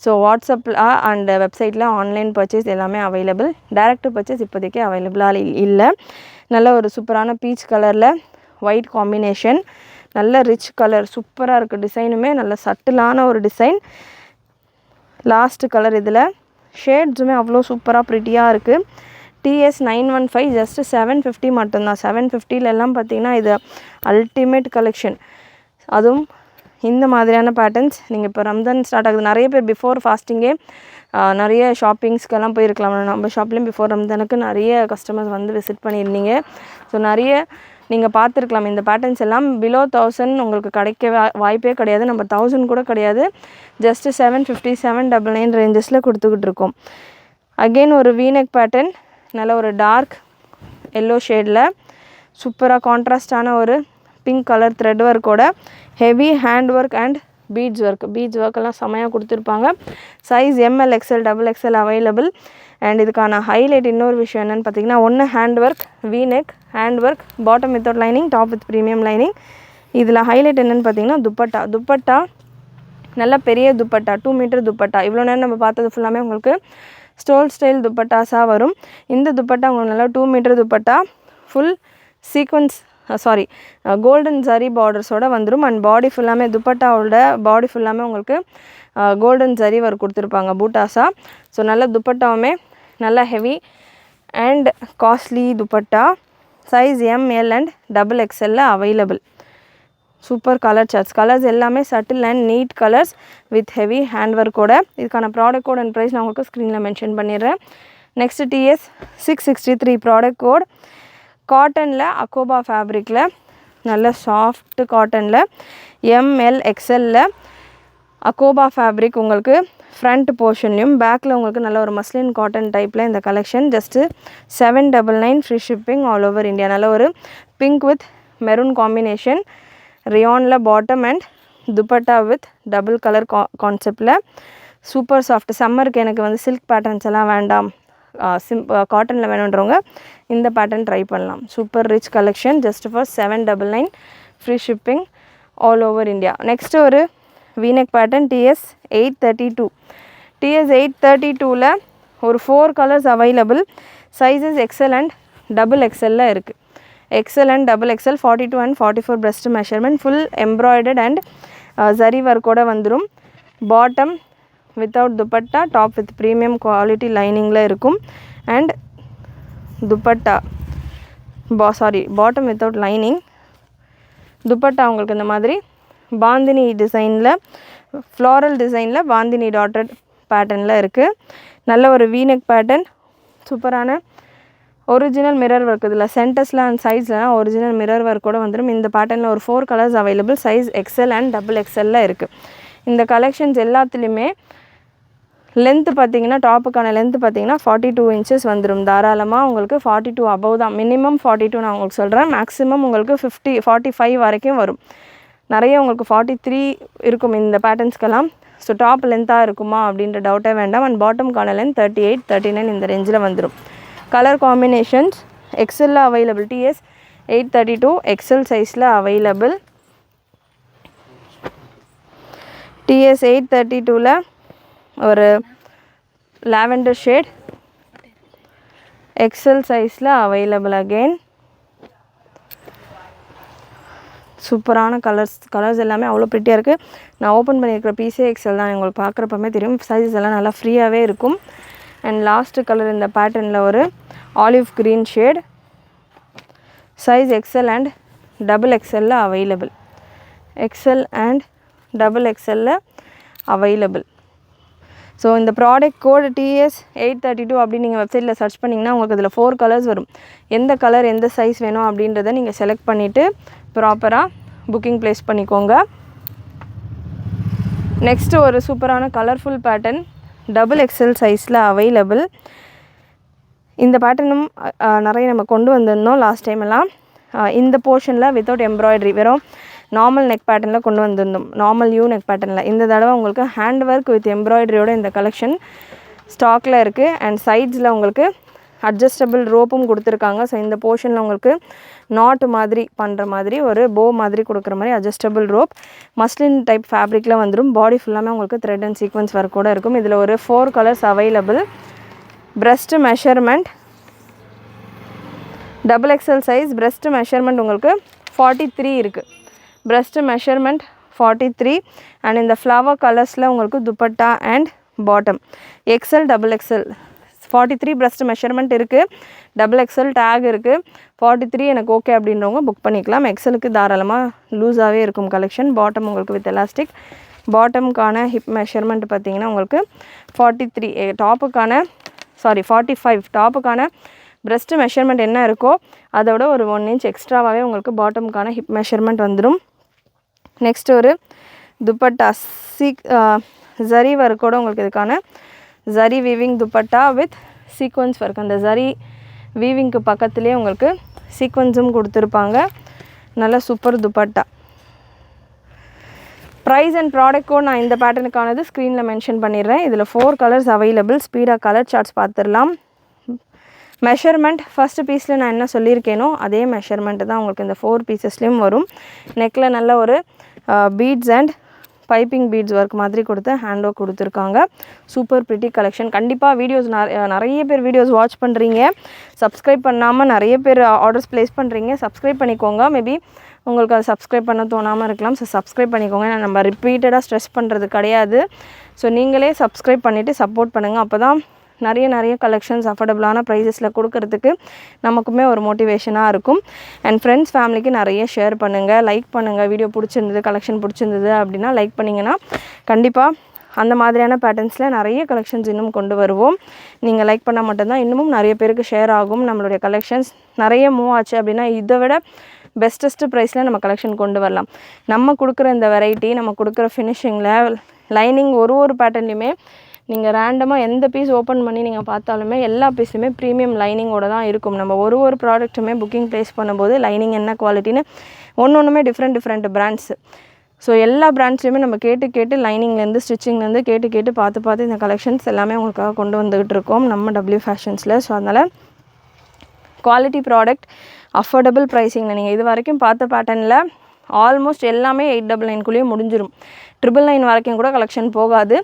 ஸோ வாட்ஸ்அப்பில் அண்ட் வெப்சைட்டில் ஆன்லைன் பர்ச்சேஸ் எல்லாமே அவைலபிள். டேரக்ட் பர்ச்சேஸ் இப்போதைக்கு அவைலபிளாக இல்லை. நல்ல ஒரு சூப்பரான பீச் கலரில் ஒயிட் காம்பினேஷன், நல்ல ரிச் கலர், சூப்பராக இருக்குது. டிசைனுமே நல்ல சட்டிலான ஒரு டிசைன். லாஸ்ட் கலர், இதில் ஷேட்ஸுமே அவ்வளோ சூப்பராக ப்ரிட்டியாக இருக்குது. TS 915 ஜஸ்ட் 750 மட்டும்தான். 750 பார்த்திங்கன்னா இது அல்டிமேட் கலெக்ஷன். அதுவும் இந்த மாதிரியான பேட்டர்ன்ஸ் நீங்கள் இப்போ ரம்ஜான் ஸ்டார்ட் ஆகுது. நிறைய பேர் பிஃபோர் ஃபாஸ்டிங்கே நிறைய ஷாப்பிங்ஸ்க்கெல்லாம் போயிருக்கலாம். நம்ம ஷாப்லேயும் பிஃபோர் ரம்ஜானுக்கு நிறைய கஸ்டமர்ஸ் வந்து விசிட் பண்ணியிருந்தீங்க. ஸோ நிறைய நீங்கள் பார்த்துருக்கலாம். இந்த பேட்டர்ன்ஸ் எல்லாம் பிலோ 1000 உங்களுக்கு கிடைக்க வாய்ப்பே கிடையாது. நம்ம 1000 கூட கிடையாது. ஜஸ்ட்டு 750 799 ரேஞ்சஸில் கொடுத்துக்கிட்டு இருக்கோம். அகெயின் ஒரு வீனெக் பேட்டர்ன், நல்ல ஒரு டார்க் எல்லோ ஷேடில் சூப்பராக கான்ட்ராஸ்டான ஒரு பிங்க் கலர் த்ரெட் ஒர்க்கோட heavy hand work and beads ஒர்க்கெல்லாம் செமையாக கொடுத்துருப்பாங்க. Size ML XL XXL available. And இதுக்கான ஹைலைட் இன்னொரு விஷயம் என்னென்னு பார்த்தீங்கன்னா, ஒன்று hand work, V neck, hand work, bottom without lining, top with premium lining. இதில் ஹைலைட் என்னென்னு பார்த்தீங்கன்னா துப்பட்டா நல்ல பெரிய துப்பட்டா, 2 மீட்டர் துப்பட்டா. இவ்வளோ நேரம் நம்ம பார்த்தது ஃபுல்லாமே உங்களுக்கு ஸ்டோல் ஸ்டைல் துப்பட்டாஸாக வரும். இந்த துப்பட்டா உங்களுக்கு நல்லா 2 metre dupatta, full sequins golden zari பார்டர்ஸோடு வந்துடும். அண்ட் பாடி ஃபுல்லாமே துப்பட்டாவோட பாடி ஃபுல்லாமே உங்களுக்கு கோல்டன் ஜரி ஒர்க் கொடுத்துருப்பாங்க பூட்டாஸாக. ஸோ நல்ல துப்பட்டாவுமே நல்ல heavy and costly dupatta. Size ML and XXL available. Super colour charts. Colours எல்லாமே subtle and neat colours with heavy hand ஒர்க்கோட. இதுக்கான ப்ராடக்ட் கோட் அண்ட் ப்ரைஸ் நான் உங்களுக்கு ஸ்க்ரீனில் மென்ஷன் பண்ணிடுறேன். Next TS 663 product code. காட்டனில் அக்கோபா ஃபேப்ரிக்கில் நல்ல சாஃப்ட் காட்டனில் ML XL அக்கோபா ஃபேப்ரிக் உங்களுக்கு ஃப்ரண்ட் போர்ஷன்லையும் பேக்கில் உங்களுக்கு நல்ல ஒரு மஸ்லின் காட்டன் டைப்பில் இந்த collection. Just 799 free shipping all over India. நல்ல ஒரு பிங்க் வித் மெரூன் காம்பினேஷன், ரியானில் bottom and dupatta with double colour கான்செப்டில் சூப்பர் சாஃப்ட். சம்மருக்கு எனக்கு வந்து சில்க் பேட்டர்ன்ஸ் எல்லாம் வேண்டாம், காட்டனில் வேணுன்றவங்க இந்த பேட்டர்ன் ட்ரை பண்ணலாம். Super rich collection. Just for 799 free shipping all over India. Next ஒரு வீனெக் பேட்டர்ன் TS 832. TS 832ல் ஒரு 4 colours available. Sizes XL and XXL இருக்குது. XL and XXL 42 and 44 breast measurement. Full embroidered and zari ஒர்க்கோடு வந்துடும். Bottom without dupatta, top with premium quality லைனிங்கில் இருக்கும். And dupatta bottom without lining. Dupatta உங்களுக்கு இந்த மாதிரி பாந்தினி டிசைனில், ஃப்ளாரல் டிசைனில் பாந்தினி டாட்டட் பேட்டர்னில் இருக்குது. நல்ல ஒரு வீனெக் பேட்டர்ன், சூப்பரான ஒரிஜினல் மிரர் ஒர்க். இதில் சென்டர்ஸில் அண்ட் சைட்ஸ்லாம் ஒரிஜினல் மிரர் ஒர்க்கோடு வந்துடும். இந்த பேட்டர்னில் ஒரு 4 colours available. Size XL and XXL இருக்குது. இந்த கலெக்ஷன்ஸ் எல்லாத்துலேயுமே லென்த்து பார்த்திங்கன்னா, டாப்புக்கான லென்த்து பார்த்திங்கன்னா 42 inches வந்துடும். தாராளமாக உங்களுக்கு 42 அபவ் தான். மினிமம் 42 நான் உங்களுக்கு சொல்கிறேன். மேக்ஸிமம் உங்களுக்கு 45 வரைக்கும் வரும். நிறைய உங்களுக்கு 43 இருக்கும் இந்த பேட்டர்ன்ஸ்க்கெல்லாம். ஸோ டாப் லென்த்தாக இருக்குமா அப்படின்ற டவுட்டே வேண்டாம். அண்ட் பாட்டம்கான லென்த் 38 39 இந்த ரேஞ்சில் வந்துடும். Colour combinations XL available. TS 832 XL சைஸில் அவைலபிள். TS 832ல ஒரு lavender shade XL சைஸில் அவைலபிள் அகெயின். சூப்பரான கலர்ஸ் எல்லாமே அவ்வளோ ப்ரிட்டியாக இருக்குது. நான் ஓப்பன் பண்ணியிருக்கிற பீஸே எக்ஸல் தான், உங்களுக்கு பார்க்குறப்பமே தெரியும். சைஸஸ் எல்லாம் நல்லா ஃப்ரீயாகவே இருக்கும். அண்ட் லாஸ்ட்டு கலர் இந்த பேட்டர்னில் ஒரு olive green shade. Size XL and XXL available. XL and XXL available. So இந்த ப்ராடக்ட் கோடு TS 832 அப்படின்னு நீங்கள் வெப்சைட்டில் சர்ச் பண்ணிங்கன்னா உங்களுக்கு இதில் 4 கலர்ஸ் வரும். எந்த கலர் எந்த சைஸ் வேணும் அப்படின்றத நீங்கள் செலக்ட் பண்ணிவிட்டு ப்ராப்பராக புக்கிங் ப்ளேஸ் பண்ணிக்கோங்க. நெக்ஸ்ட்டு ஒரு சூப்பரான கலர்ஃபுல் பேட்டர்ன் XXL சைஸில் அவைலபிள். இந்த பேட்டர்னும் நிறைய நம்ம கொண்டு வந்திருந்தோம் லாஸ்ட் டைம் எல்லாம். இந்த போர்ஷனில் வித்தவுட் எம்ப்ராய்டரி, வெறும் நார்மல் நெக் பேட்டர்னில் கொண்டு வந்திருந்தோம், நார்மல் யூ நெக் பேட்டர்னில். இந்த தடவை உங்களுக்கு ஹேண்ட் ஒர்க் வித் எம்ப்ராய்டரியோட இந்த கலெக்ஷன் ஸ்டாக்கில் இருக்குது. அண்ட் சைட்ஸில் உங்களுக்கு அட்ஜஸ்டபிள் ரோப்பும் கொடுத்துருக்காங்க. ஸோ இந்த போர்ஷனில் உங்களுக்கு நாட்டு மாதிரி பண்ணுற மாதிரி ஒரு போ மாதிரி கொடுக்குற மாதிரி அட்ஜஸ்டபிள் ரோப் மஸ்லின் டைப் ஃபேப்ரிக்கில் வந்துடும். பாடி ஃபுல்லாமே உங்களுக்கு த்ரெட் அண்ட் சீக்வன்ஸ் ஒர்க் கூட இருக்கும். இதில் ஒரு 4 colours available. Breast measurement XXL size. Breast measurement உங்களுக்கு 43 இருக்குது. Breast measurement 43. அண்ட் இந்த ஃப்ளவர் கலர்ஸில் உங்களுக்கு dupatta and bottom XL XXL 43 breast measurement இருக்குது. XXL டேக் இருக்குது. 43 எனக்கு ஓகே அப்படின்றவங்க புக் பண்ணிக்கலாம். எக்ஸலுக்கு தாராளமாக லூஸாகவே இருக்கும் கலெக்ஷன். பாட்டம் உங்களுக்கு வித் எலாஸ்டிக். பாட்டமுக்கான ஹிப் மெஷர்மெண்ட் பார்த்திங்கன்னா உங்களுக்கு 43. டாப்புக்கான 45 டாப்புக்கான பிரஸ்ட் மெஷர்மெண்ட் என்ன இருக்கோ அதோட ஒரு 1 இன்ச் எக்ஸ்ட்ராவாகவே உங்களுக்கு பாட்டமுக்கான ஹிப் மெஷர்மெண்ட் வந்துடும். நெக்ஸ்ட் ஒரு துப்பட்டா ஜரி ஒர்க்கோட உங்களுக்கு இதுக்கான zari weaving dupatta with sequins work. அந்த ஜரி வீவிங்க்கு பக்கத்துலேயே உங்களுக்கு சீக்வன்ஸும் கொடுத்துருப்பாங்க. நல்ல super dupatta. Price and product code நான் இந்த பேட்டர்னுக்கானது ஸ்க்ரீனில் மென்ஷன் பண்ணிடுறேன். இதில் 4 கலர்ஸ் அவைலபிள். ஸ்பீடாக கலர் சார்ட்ஸ் பார்த்துடலாம். மெஷர்மெண்ட் ஃபஸ்ட்டு பீஸில் நான் என்ன சொல்லியிருக்கேனோ அதே மெஷர்மெண்ட்டு தான் உங்களுக்கு இந்த 4 பீசஸ்லேயும் வரும். நெக்கில் நல்ல ஒரு beads and piping beads work மாதிரி கொடுத்து ஹேண்ட் ஒர்க் கொடுத்துருக்காங்க. Super pretty collection. கண்டிப்பாக வீடியோஸ் நிறைய பேர் வீடியோஸ் வாட்ச் பண்ணுறீங்க, சப்ஸ்கிரைப் பண்ணாமல் நிறைய பேர் ஆர்டர்ஸ் ப்ளேஸ் பண்ணுறீங்க. சப்ஸ்கிரைப் பண்ணிக்கோங்க. மேபி உங்களுக்கு அது சப்ஸ்கிரைப் பண்ண தோணாமல் இருக்கலாம். ஸோ சப்ஸ்கிரைப் பண்ணிக்கோங்க. நம்ம ரிப்பீட்டடாக ஸ்ட்ரெஸ் பண்ணுறது கிடையாது. ஸோ நீங்களே சப்ஸ்கிரைப் பண்ணிவிட்டு சப்போர்ட் பண்ணுங்கள். அப்போ தான் நிறைய கலெக்ஷன்ஸ் அஃபோர்டபுளான ப்ரைஸஸில் கொடுக்கறதுக்கு நமக்குமே ஒரு மோட்டிவேஷனாக இருக்கும். அண்ட் ஃப்ரெண்ட்ஸ் ஃபேமிலிக்கு நிறைய ஷேர் பண்ணுங்கள், லைக் பண்ணுங்கள். வீடியோ பிடிச்சிருந்தது, கலெக்ஷன் பிடிச்சிருந்தது அப்படின்னா லைக் பண்ணிங்கன்னா கண்டிப்பாக அந்த மாதிரியான பேட்டர்ன்ஸில் நிறைய கலெக்ஷன்ஸ் இன்னும் கொண்டு வருவோம். நீங்கள் லைக் பண்ணால் மட்டும்தான் இன்னமும் நிறைய பேருக்கு ஷேர் ஆகும். நம்மளுடைய கலெக்ஷன்ஸ் நிறைய மூவ் ஆச்சு அப்படின்னா இதை விட பெஸ்ட்டஸ்ட்டு ப்ரைஸில் நம்ம கலெக்ஷன் கொண்டு வரலாம். நம்ம கொடுக்குற இந்த வெரைட்டி, நம்ம கொடுக்குற ஃபினிஷிங்கில் லைனிங் ஒரு பேட்டர்ன்லையுமே நீங்கள் ரேண்டமாக எந்த பீஸ் ஓப்பன் பண்ணி நீங்கள் பார்த்தாலுமே எல்லா பீஸுமே ப்ரீமியம் லைனிங்கோட தான் இருக்கும். நம்ம ஒரு ப்ராடக்ட்டுமே புக்கிங் ப்ளேஸ் பண்ணும்போது லைனிங் என்ன குவாலிட்டின்னு ஒன்றுமே டிஃப்ரெண்ட் பிராண்ட்ஸு. ஸோ எல்லா பிராண்ட்ஸ்லையுமே நம்ம கேட்டு லைனிங்லேருந்து ஸ்டிச்சிங்லேருந்து கேட்டு பார்த்து இந்த கலெக்ஷன்ஸ் எல்லாமே உங்களுக்காக கொண்டு வந்துக்கிட்டு இருக்கோம் நம்ம W ஃபேஷன்ஸில். ஸோ அதனால் குவாலிட்டி ப்ராடக்ட் அஃபோர்டபுள் ப்ரைஸிங்கில் நீங்கள் இது வரைக்கும் பார்த்த பேட்டர்னில் ஆல்மோஸ்ட் எல்லாமே 899 முடிஞ்சிடும். 999 வரைக்கும் கூட கலெக்ஷன் போகாது.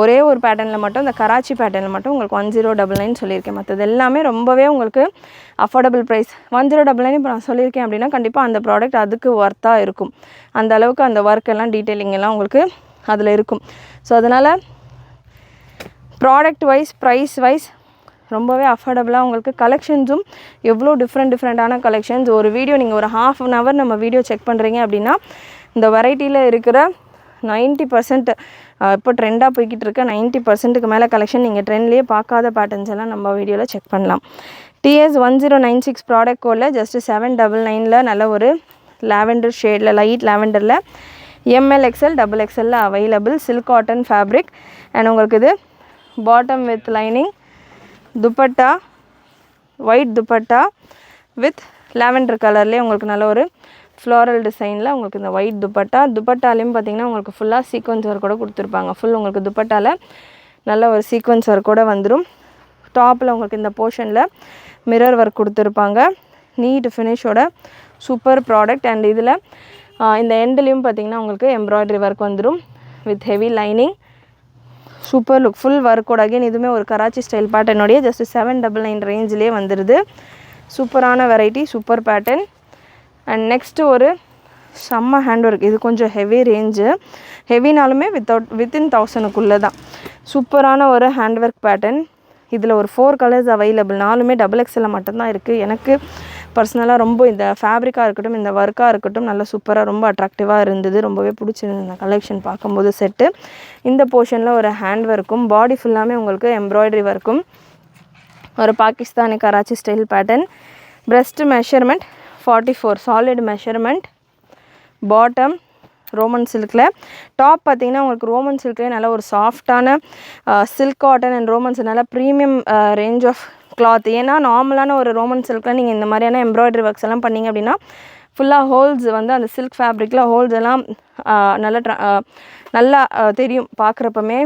ஒரே ஒரு பேட்டர்னில் மட்டும், இந்த கராச்சி பேட்டர்னில் மட்டும் உங்களுக்கு 1099 சொல்லியிருக்கேன். மற்றது எல்லாமே ரொம்பவே உங்களுக்கு அஃபோர்டபுள் ப்ரைஸ். 1099 இப்போ நான் சொல்லியிருக்கேன் அப்படின்னா கண்டிப்பாக அந்த ப்ராடக்ட் அதுக்கு ஒர்த்தாக இருக்கும். அந்த அளவுக்கு அந்த ஒர்க் எல்லாம் டீட்டெயிலிங் எல்லாம் உங்களுக்கு அதில் இருக்கும். ஸோ அதனால் ப்ராடக்ட் வைஸ் ப்ரைஸ் வைஸ் ரொம்பவே அஃபோர்டபுளாக உங்களுக்கு கலெக்ஷன்ஸும் எவ்வளோ டிஃப்ரெண்ட்டான கலெக்ஷன்ஸ். ஒரு வீடியோ நீங்கள் ஒரு ½ அன் ஹவர் நம்ம வீடியோ செக் பண்ணுறீங்க அப்படின்னா இந்த வெரைட்டியில் இருக்கிற 90% இப்போ ட்ரெண்டாக போய்கிட்டு இருக்க 90%க்கு மேலே கலெக்ஷன் நீங்கள் ட்ரெண்ட்லேயே பார்க்காத பேட்டர்ன்ஸ் எல்லாம் நம்ம வீடியோவில் செக் பண்ணலாம். TS 1096 ப்ராடக்ட் கோடில் ஜஸ்ட்டு 799 நல்ல ஒரு லாவெண்டர் ஷேடில், லைட் லாவெண்டரில் ML XL XXL available. Silk cotton fabric. And உங்களுக்கு இது bottom with lining, dupatta white dupatta with lavender கலர்லேயே உங்களுக்கு நல்ல ஒரு ஃப்ளோரல் டிசைனில் உங்களுக்கு இந்த ஒயிட் துப்பட்டாலையும் பார்த்திங்கன்னா உங்களுக்கு ஃபுல்லாக சீக்வன்ஸ் ஒர்க் கூட கொடுத்துருப்பாங்க. ஃபுல் உங்களுக்கு துப்பட்டாவில் நல்ல ஒரு சீக்வன்ஸ் ஒர்க் கூட வந்துடும். டாப்பில் உங்களுக்கு இந்த போர்ஷனில் மிரர் ஒர்க் கொடுத்துருப்பாங்க. நீட் ஃபினிஷோட சூப்பர் ப்ராடக்ட். அண்ட் இதில் இந்த எண்ட்லேயும் பார்த்திங்கன்னா உங்களுக்கு எம்ப்ராய்டரி ஒர்க் வந்துடும். With heavy lining. Super look, full ஒர்க்கோட. அகைன் இதுவுமே ஒரு கராச்சி ஸ்டைல் பேட்டர்னுடைய ஜஸ்ட் 799 ரேஞ்சிலே வந்துடுது. சூப்பரான variety, super pattern. And next ஒரு செம்ம ஹேண்ட் ஒர்க். இது கொஞ்சம் ஹெவி ரேஞ்சு, ஹெவினாலுமே வித்தின் 1000க்குள்ளே தான். சூப்பரான ஒரு ஹேண்ட் ஒர்க் பேட்டர்ன். இதில் ஒரு 4 கலர்ஸ் அவைலபிள், 4மே XXL மட்டும்தான் இருக்குது. எனக்கு பர்சனலாக ரொம்ப இந்த ஃபேப்ரிக்காக இருக்கட்டும், இந்த ஒர்க்காக இருக்கட்டும், நல்லா சூப்பராக ரொம்ப அட்ராக்டிவாக இருந்தது. ரொம்பவே பிடிச்சிருந்தது இந்த கலெக்ஷன் பார்க்கும்போது செட்டு. இந்த போர்ஷனில் ஒரு ஹேண்ட் ஒர்க்கும், பாடி ஃபுல்லாமே உங்களுக்கு எம்ப்ராய்டரி ஒர்க்கும், ஒரு Pakistani Karachi style pattern. Breast measurement 44 solid measurement. Bottom Roman சில்கில். டாப் பார்த்திங்கன்னா உங்களுக்கு ரோமன் சில்க்லேயே நல்ல ஒரு சாஃப்டான சில்க் காட்டன் அண்ட் ரோமன்ஸ், நல்ல ப்ரீமியம் ரேஞ்ச் ஆஃப் கிளாத். ஏன்னா நார்மலான ஒரு ரோமன் சில்கில் நீங்கள் இந்த மாதிரியான எம்ப்ராய்டரி ஒர்க்ஸ் எல்லாம் பண்ணிங்க அப்படின்னா ஃபுல்லாக ஹோல்ஸ் வந்து அந்த சில்க் ஃபேப்ரிக்கில் ஹோல்ஸ் எல்லாம் நல்லா தெரியும் பார்க்குறப்பமே.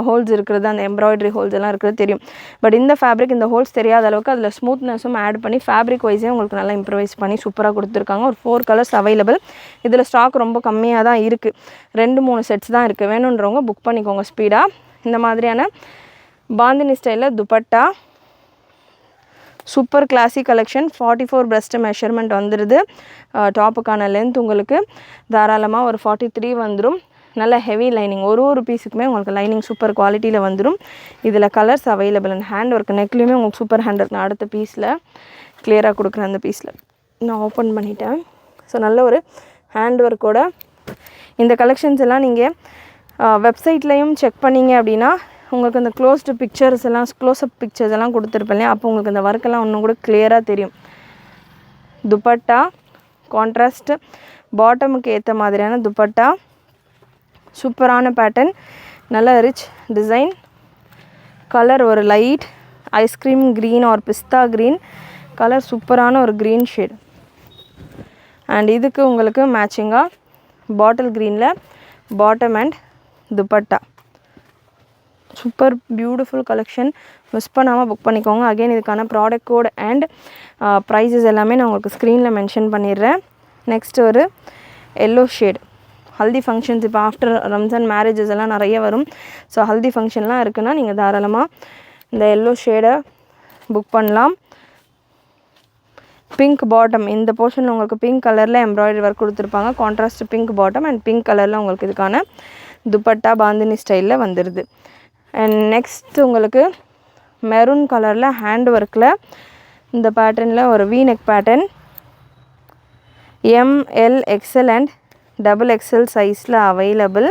ஹோல்ஸ் இருக்கிறது, அந்த எம்ப்ராய்டரி ஹோல்ஸ் எல்லாம் இருக்கிறது தெரியும். பட் இந்த ஃபேப்ரிக் இந்த ஹோல்ஸ் தெரியாத அளவுக்கு அதில் ஸ்மூத்னஸும் ஆட் பண்ணி ஃபேப்ரிக் வைஸே உங்களுக்கு நல்லா இம்ப்ரவைஸ் பண்ணி சூப்பராக கொடுத்துருக்காங்க. ஒரு 4 கலர்ஸ் அவைலபிள். இதில் ஸ்டாக் ரொம்ப கம்மியாக தான் இருக்குது, 2-3 செட்ஸ் தான் இருக்குது. வேணுன்றவங்க புக் பண்ணிக்கோங்க ஸ்பீடாக. இந்த மாதிரியான பாந்தினி ஸ்டைலில் dupatta, super classic collection. 44 breast measurement வந்துடுது. டாப்புக்கான லென்த் உங்களுக்கு தாராளமாக ஒரு 43 வந்துடும். நல்ல ஹெவி லைனிங், ஒரு பீஸுக்குமே உங்களுக்கு லைனிங் சூப்பர் குவாலிட்டியில் வந்துடும். இதில் colours available. And hand work நெக்லேயுமே உங்களுக்கு சூப்பர் ஹேண்ட் ஒர்க். நான் அடுத்த பீஸில் கிளியராக கொடுக்குறேன். அந்த பீஸில் நான் ஓப்பன் பண்ணிட்டேன். ஸோ நல்ல ஒரு ஹேண்ட் ஒர்க்கோட இந்த கலெக்ஷன்ஸ் எல்லாம் நீங்கள் வெப்சைட்லேயும் செக் பண்ணிங்க அப்படின்னா உங்களுக்கு அந்த க்ளோஸ்டு பிக்சர்ஸ் எல்லாம், க்ளோஸ்அப் பிக்சர்ஸ் எல்லாம் கொடுத்துருப்பேன் இல்லையா, அப்போ உங்களுக்கு இந்த ஒர்க்கெல்லாம் இன்னும் கூட கிளியராக தெரியும். துப்பட்டா கான்ட்ராஸ்ட், பாட்டமுக்கு ஏற்ற மாதிரியான துப்பட்டா, சூப்பரான பேட்டர்ன், நல்ல ரிச் டிசைன். கலர் ஒரு லைட் ஐஸ்கிரீம் க்ரீன் ஆர் பிஸ்தா க்ரீன் கலர், சூப்பரான ஒரு க்ரீன் ஷேட். அண்ட் இதுக்கு உங்களுக்கு மேட்சிங்காக பாட்டில் க்ரீனில் bottom and dupatta. Super beautiful collection. Miss பண்ணாமல் புக் பண்ணிக்கோங்க. அகைன் இதுக்கான ப்ராடக்ட் கோட் அண்ட் ப்ரைஸஸ் எல்லாமே நான் உங்களுக்கு ஸ்க்ரீனில் மென்ஷன் பண்ணிடுறேன். நெக்ஸ்ட் ஒரு எல்லோ ஷேட். ஹல்தி ஃபங்க்ஷன்ஸ் இப்போ ஆஃப்டர் ரம்ஜான் மேரேஜஸ் எல்லாம் நிறைய வரும். ஸோ ஹல்தி ஃபங்க்ஷன்லாம் இருக்குன்னா நீங்கள் தாராளமாக இந்த எல்லோ ஷேடை புக் பண்ணலாம். பிங்க் பாட்டம், இந்த போர்ஷனில் உங்களுக்கு பிங்க் கலரில் எம்ப்ராய்டரி ஒர்க் கொடுத்துருப்பாங்க. Contrast pink bottom and pink கலரில் உங்களுக்கு இதுக்கான துப்பட்டா பாந்தினி ஸ்டைலில் வந்துடுது. அண்ட் நெக்ஸ்ட் உங்களுக்கு மெரூன் கலரில் ஹேண்ட் ஒர்க்கில் இந்த பேட்டர்னில் ஒரு V-neck pattern. ML XL and XXL சைஸில் அவைலபிள்.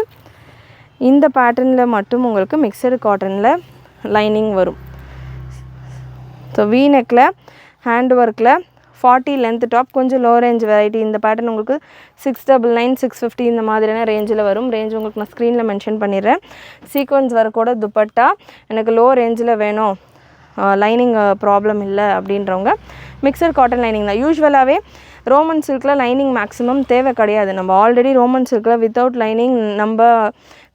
இந்த பேட்டர்னில் மட்டும் உங்களுக்கு மிக்சடு காட்டனில் லைனிங் வரும். ஸோ வீநெக்கில் ஹேண்ட் ஒர்க்கில் 40 லென்த் டாப், கொஞ்சம் லோ ரேஞ்ச் வெரைட்டி. இந்த பேட்டர்ன் உங்களுக்கு 699 650 இந்த மாதிரியான ரேஞ்சில் வரும். ரேஞ்ச் உங்களுக்கு நான் ஸ்க்ரீனில் மென்ஷன் பண்ணிடுறேன். சீக்வன்ஸ் ஒர்க்கோட துப்பட்டா. எனக்கு லோ ரேஞ்சில் வேணும், லைனிங் ப்ராப்ளம் இல்லை அப்படின்றவங்க மிக்சர் காட்டன் லைனிங் தான். யூஸ்வலாகவே ரோமன் சில்கில் லைனிங் மேக்ஸிமம் தேவை கிடையாது. நம்ம ஆல்ரெடி ரோமன் சில்கில் வித்தவுட் லைனிங் நம்ம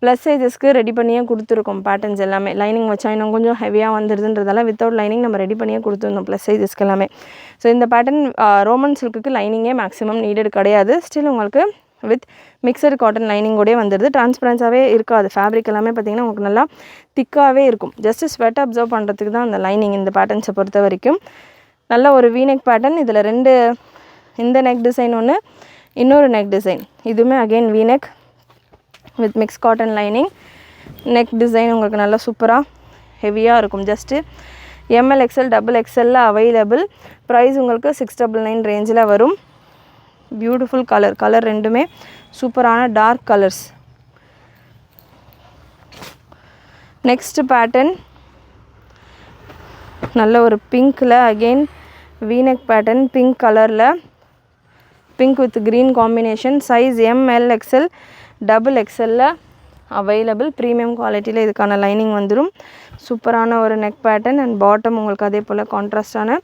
ப்ளஸ் சைஸஸ்க்கு ரெடி பண்ணியே கொடுத்துருக்கோம். பேட்டர்ன்ஸ் எல்லாமே லைனிங் வச்சா இன்னும் கொஞ்சம் ஹெவியாக வந்துடுதுன்றதால வித்தவுட் லைனிங் நம்ம ரெடி பண்ணியே கொடுத்துருந்தோம் ப்ளஸ் சைஸஸ்க்கு எல்லாமே. ஸோ இந்த பேட்டர்ன் ரோமன் சில்க்குக்கு லைனிங்கே மேக்ஸிமம் நீடட் கிடையாது. ஸ்டில் உங்களுக்கு வித் மிக்சடு காட்டன் லைனிங்கோடே வந்துடுது. டிரான்ஸ்பரன்ஸாகவே இருக்காது. ஃபேப்ரிக் எல்லாமே பார்த்திங்கன்னா உங்களுக்கு நல்லா திக்காகவே இருக்கும். ஜஸ்ட்டு ஸ்வெட் அப்சர்வ் பண்ணுறதுக்கு தான் அந்த லைனிங் இந்த பேட்டர்ன்ஸை பொறுத்த வரைக்கும். நல்ல ஒரு வீநெக் பேட்டர்ன். இதில் 2 இந்த நெக் டிசைன் ஒன்று, இன்னொரு நெக் டிசைன். இதுவுமே again V neck with mix cotton lining. Neck design உங்களுக்கு நல்லா சூப்பராக ஹெவியாக இருக்கும். Just ML XL XXL available. Price உங்களுக்கு 699 ரேஞ்சில் வரும். பியூட்டிஃபுல் கலர் ரெண்டுமே சூப்பரான டார்க் கலர்ஸ். நெக்ஸ்ட் பேட்டர்ன் நல்ல ஒரு பிங்க்கில் அகெயின் வீநெக் பேட்டர்ன். பிங்க் கலரில் pink with green combination. Size ML XL XXL available. Premium குவாலிட்டியில் இதுக்கான லைனிங் வந்துடும். சூப்பரான ஒரு நெக் பேட்டர்ன் அண்ட் பாட்டம் உங்களுக்கு அதே போல் கான்ட்ராஸ்டான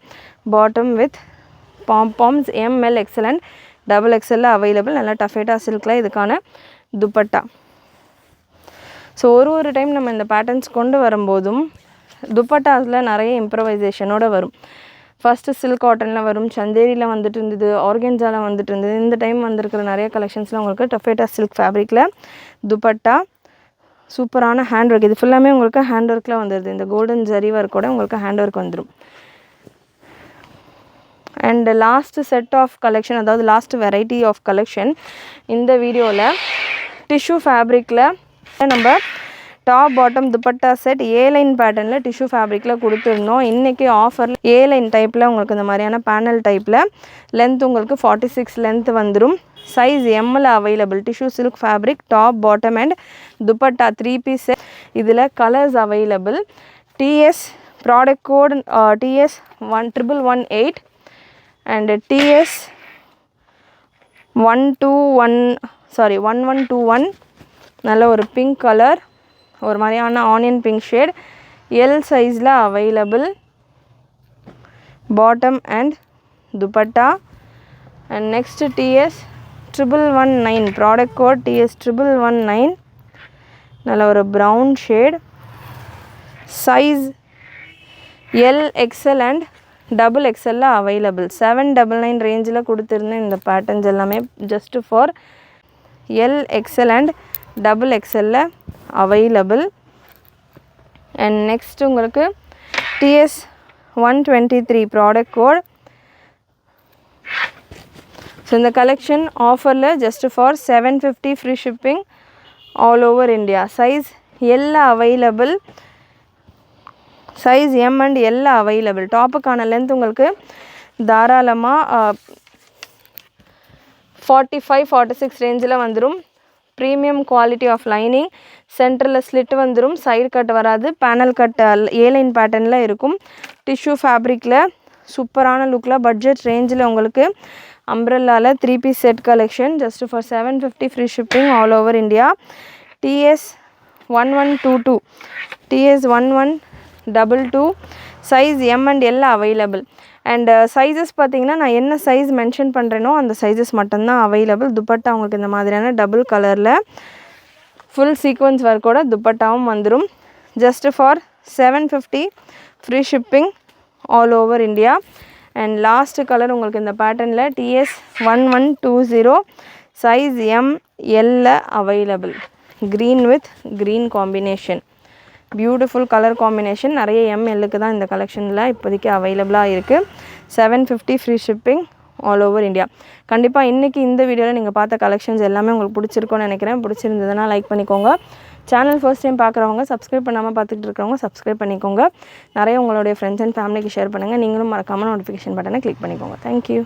bottom with poms. ML XL and XXL available. நல்லா டஃபேட்டா சில்கில் இதுக்கான துப்பட்டா. ஸோ ஒரு டைம் நம்ம இந்த பேட்டர்ன்ஸ் கொண்டு வரும்போதும் துப்பட்டாஸில் நிறைய இம்ப்ரவைசேஷனோடு வரும். ஃபஸ்ட்டு சில்க் காட்டனில் வரும், சந்தேரியில் வந்துட்டு இருந்தது, ஆர்கென்ஜாவில் வந்துட்டு இருந்தது. இந்த டைம் வந்திருக்கிற நிறைய கலெக்ஷன்ஸில் உங்களுக்கு டஃபேட்டா சில்க் ஃபேப்ரிக்கில் துப்பட்டா சூப்பரான ஹேண்ட் ஒர்க். இது ஃபுல்லாமே உங்களுக்கு ஹேண்ட் ஒர்க்கில் வந்துடுது. இந்த கோல்டன் ஜரி ஒர்க்கோட உங்களுக்கு ஹேண்ட் ஒர்க் வந்துடும். And last set of collection, அதாவது லாஸ்ட் வெரைட்டி ஆஃப் கலெக்ஷன் இந்த வீடியோவில் டிஷ்யூ ஃபேப்ரிக்கில் நம்ம top bottom dupatta set A line பேட்டர்னில் டிஷ்யூ ஃபேப்ரிக்கில் கொடுத்துருந்தோம். இன்றைக்கி ஆஃபரில் A-லைன் டைப்பில் உங்களுக்கு இந்த மாதிரியான பேனல் டைப்பில் லென்த் உங்களுக்கு 46 லென்த் வந்துடும். சைஸ் எம்மில் available. Tissue silk fabric, top bottom and dupatta 3 piece set. இதில் colours available. TS product code TS 1118 and TS 1121. நல்ல ஒரு பிங்க் கலர், ஒரு மாதிரியான ஆனியன் பிங்க் ஷேட். எல் சைஸில் available. Bottom and dupatta. And next TS 1119 product code TS 1119. நல்ல ஒரு brown shade. Size L XL and double எக்ஸ்எல்ல available. 799 ரேஞ்சில் கொடுத்துருந்தேன். இந்த பேட்டர்ன்ஸ் எல்லாமே just for L XL and double எக்ஸ்எல்ல அவைலபிள். அண்ட் நெக்ஸ்ட் உங்களுக்கு TS 123 ப்ராடக்ட் கோட். ஸோ இந்த கலெக்ஷன் ஆஃபரில் just for 750 free shipping all over India. Size எல்ல அவைலபிள். சைஸ் எம் அண்ட் எல்ல அவைலபிள். டாப்புக்கான லென்த் உங்களுக்கு தாராளமாக 45-46 ரேஞ்சில் வந்துடும். Premium quality of lining. சென்டரில் ஸ்லிட் வந்துடும். சைடு கட் வராது. பேனல் கட் A-லைன் பேட்டர்னில் இருக்கும். டிஷ்யூ ஃபேப்ரிக்கில் சூப்பரான லுக்கில் பட்ஜெட் ரேஞ்சில் உங்களுக்கு அம்ப்ரெல்லாவில் 3 piece set collection just for 750 free shipping all over India. TS 1122 TS 1122 size M and L available. And sizes பார்த்திங்கன்னா நான் என்ன சைஸ் மென்ஷன் பண்ணுறேனோ அந்த சைஸஸ் மட்டும்தான் அவைலபிள். துப்பட்டா உங்களுக்கு இந்த மாதிரியான டபுள் கலரில் ஃபுல் சீக்வன்ஸ் ஒர்க்கோட துப்பட்டாவும் வந்துடும். Just for 750 free shipping all over India. And last colour உங்களுக்கு இந்த பேட்டர்னில் TS 1120 சைஸ் எம் எல்ல available. Green with green combination. Beautiful colour combination. நிறைய எம்எல்லுக்கு தான் இந்த கலெக்ஷனில் இப்போதைக்கு அவைலபிளாக இருக்குது. 750 free shipping all over India. கண்டிப்பாக இன்றைக்கி இந்த வீடியோவில் நீங்கள் பார்த்த கலெக்ஷன்ஸ் எல்லாமே உங்களுக்கு பிடிச்சிருக்கும்னு நினைக்கிறேன். பிடிச்சிருந்ததுன்னா லைக் பண்ணிக்கோங்க. சேனல் ஃபர்ஸ்ட் டைம் பார்க்குறவங்க, சப்ஸ்கிரைப் பண்ணாமல் பார்த்துட்டு இருக்கிறவங்க சப்ஸ்கிரைப் பண்ணிக்கோங்க. நிறைய உங்களுடைய ஃப்ரெண்ட்ஸ் அண்ட் ஃபேமிலிக்கு ஷேர் பண்ணுங்கள். நீங்களும் மறக்காமல் நோட்டிஃபிகேஷன் பட்டனை கிளிக் பண்ணிக்கோங்க. தேங்க்யூ.